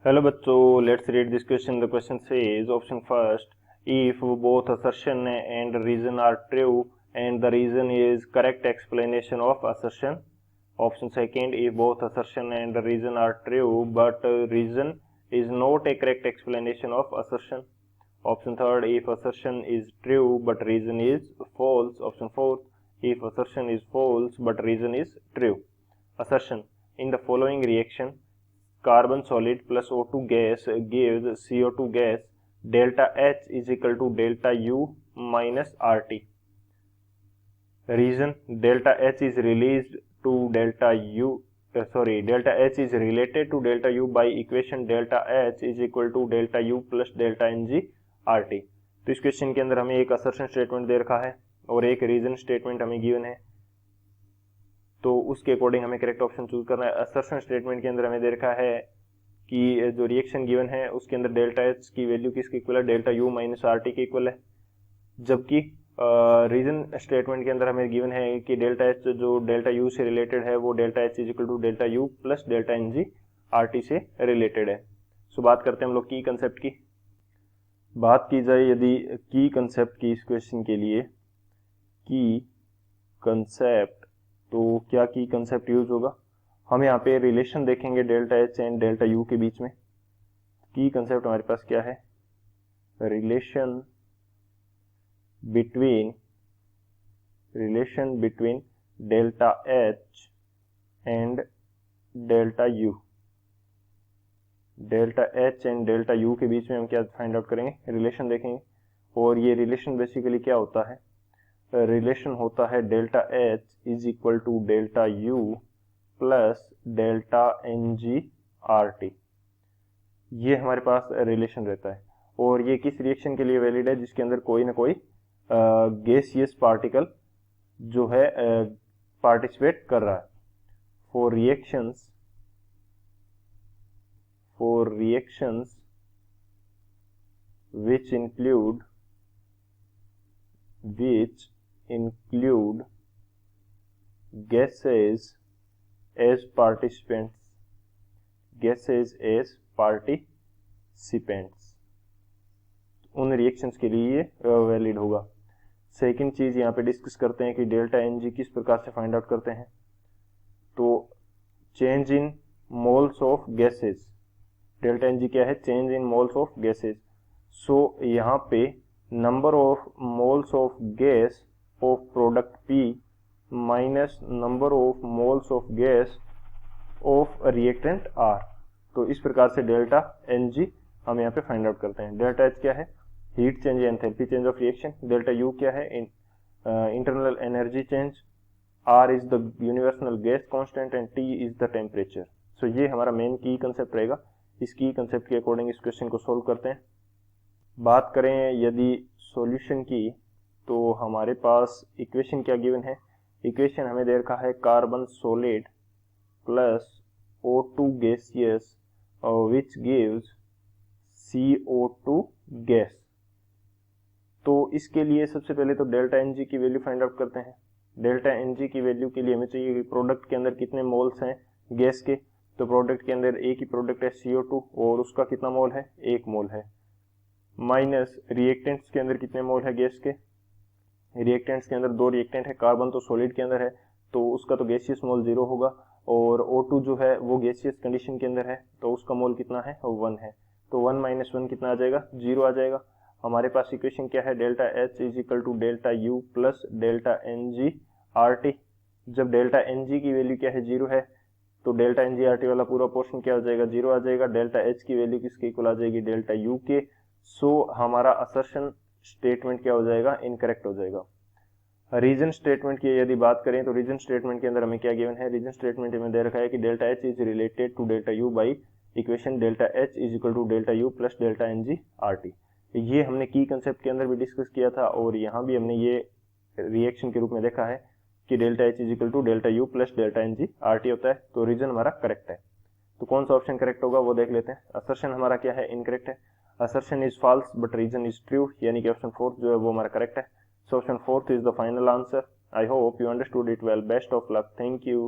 Hello बच्चों, let's read this question. The question says option first, if both assertion and reason are true and the reason is correct explanation of assertion. Option second, if both assertion and reason are true but reason is not a correct explanation of assertion. Option third, if assertion is true but reason is false. Option fourth, if assertion is false but reason is true. Assertion: in the following reaction, carbon solid plus O2 gas gives CO2 gas. Delta H is equal to delta U minus RT. Reason: delta H is released to delta U, delta H is related to delta U by equation delta H is equal to delta U plus delta Ng RT. तो इस question के अंदर हमें एक assertion statement दे रखा है और एक रीजन स्टेटमेंट हमें गिवन है, तो उसके अकॉर्डिंग हमें करेक्ट ऑप्शन चूज करना है. असर्शन स्टेटमेंट के अंदर हमें दे रखा है कि जो रिएक्शन गिवन है उसके अंदर डेल्टा एच की वैल्यू किसके इक्वल है, delta U minus R T के इक्वल है. जबकि रीजन स्टेटमेंट के अंदर हमें गिवन है कि डेल्टा एच जो डेल्टा यू से रिलेटेड है वो delta H is equal to delta U plus delta N G R T से रिलेटेड है. सो बात करते हैं हम लोग की कंसेप्ट की. बात की जाए यदि की कंसेप्ट की इस क्वेश्चन के लिए, की कंसेप्ट, तो क्या की कंसेप्ट यूज होगा? हम यहाँ पे रिलेशन देखेंगे delta H and delta U के बीच में. की कंसेप्ट हमारे पास क्या है? Relation between delta H and delta U. Delta H and delta U के बीच में हम क्या फाइंड आउट करेंगे? रिलेशन देखेंगे. और ये रिलेशन बेसिकली क्या होता है? रिलेशन होता है delta H is equal to delta U plus delta N G R T. ये हमारे पास रिलेशन रहता है. और ये किस रिएक्शन के लिए वैलिड है? जिसके अंदर कोई ना कोई गैसियस पार्टिकल जो है पार्टिसिपेट कर रहा है. For reactions which include gases as participants, उन रिएक्शंस के लिए वैलिड होगा. सेकंड चीज यहाँ पे डिस्कस करते हैं कि डेल्टा एन जी किस प्रकार से फाइंड आउट करते हैं. तो change in moles of gases. Delta N G क्या है? Change in moles of gases. So यहाँ पे number of moles of gas of product P minus number of moles of gas of reactant R. तो इस प्रकार से delta N जी हम यहाँ पे फाइंड आउट करते हैं. डेल्टा एच क्या है? हीट चेंज या enthalpy change of reaction. Delta U क्या है? Internal energy change. R is the universal gas constant and T is the temperature. So ये हमारा मेन की कंसेप्ट रहेगा. इस की कंसेप्ट के अकॉर्डिंग इस क्वेश्चन को सोल्व करते हैं. बात करें यदि सॉल्यूशन की, तो हमारे पास इक्वेशन क्या गिवन है? इक्वेशन हमें दे रखा है carbon solid plus O2 gaseous which gives CO2 gas. तो इसके लिए सबसे पहले तो डेल्टा एन जी की वैल्यू फाइंड आउट करते हैं. डेल्टा एन जी की वैल्यू के लिए हमें चाहिए कि प्रोडक्ट के अंदर कितने मोल्स हैं गैस के. तो प्रोडक्ट के अंदर एक ही प्रोडक्ट है CO2 और उसका कितना मोल है? 1 मोल है. माइनस रिएक्टेंट्स के अंदर कितने मोल है गैस के? रिएक्टेंट्स के अंदर 2 रिएक्टेंट है. कार्बन तो सॉलिड के अंदर है तो उसका तो गैसियस मोल 0 होगा, और O2 जो है वो गैसियस कंडीशन के अंदर है तो उसका मोल कितना है? 1 है. तो 1 माइनस 1 कितना आ जाएगा? 0 आ जाएगा. हमारे पास इक्वेशन क्या है? Delta H is equal to delta U plus delta N G R T. जब डेल्टा एन जी की वैल्यू क्या है? 0 है, तो delta N G R T वाला पूरा पोर्शन क्या हो जाएगा? 0 आ जाएगा. डेल्टा एच की वैल्यू किसके इक्वल आ जाएगी? डेल्टा यू के. सो हमारा असर्शन स्टेटमेंट क्या हो जाएगा? इनकरेक्ट हो जाएगा. रीजन स्टेटमेंट की यदि बात करें तो रीजन स्टेटमेंट के अंदर हमें क्या गिवन है? रीजन स्टेटमेंट में दे रखा है कि delta H is related to delta U by equation delta H is equal to delta U plus delta N G R T. ये हमने की कंसेप्ट के अंदर भी डिस्कस किया था और यहाँ भी हमने ये रिएक्शन के रूप में देखा है कि delta H is equal to delta U plus delta N G R T होता है. तो रीजन हमारा करेक्ट है. तो कौन सा ऑप्शन करेक्ट होगा वो देख लेते हैं. असर्शन हमारा क्या है? इनकरेक्ट है. Assertion is false but reason is true, यानी कि ऑप्शन 4 जो है वो हमारा करेक्ट है. So option 4 is the final answer. I hope you understood it well. Best of luck. Thank you.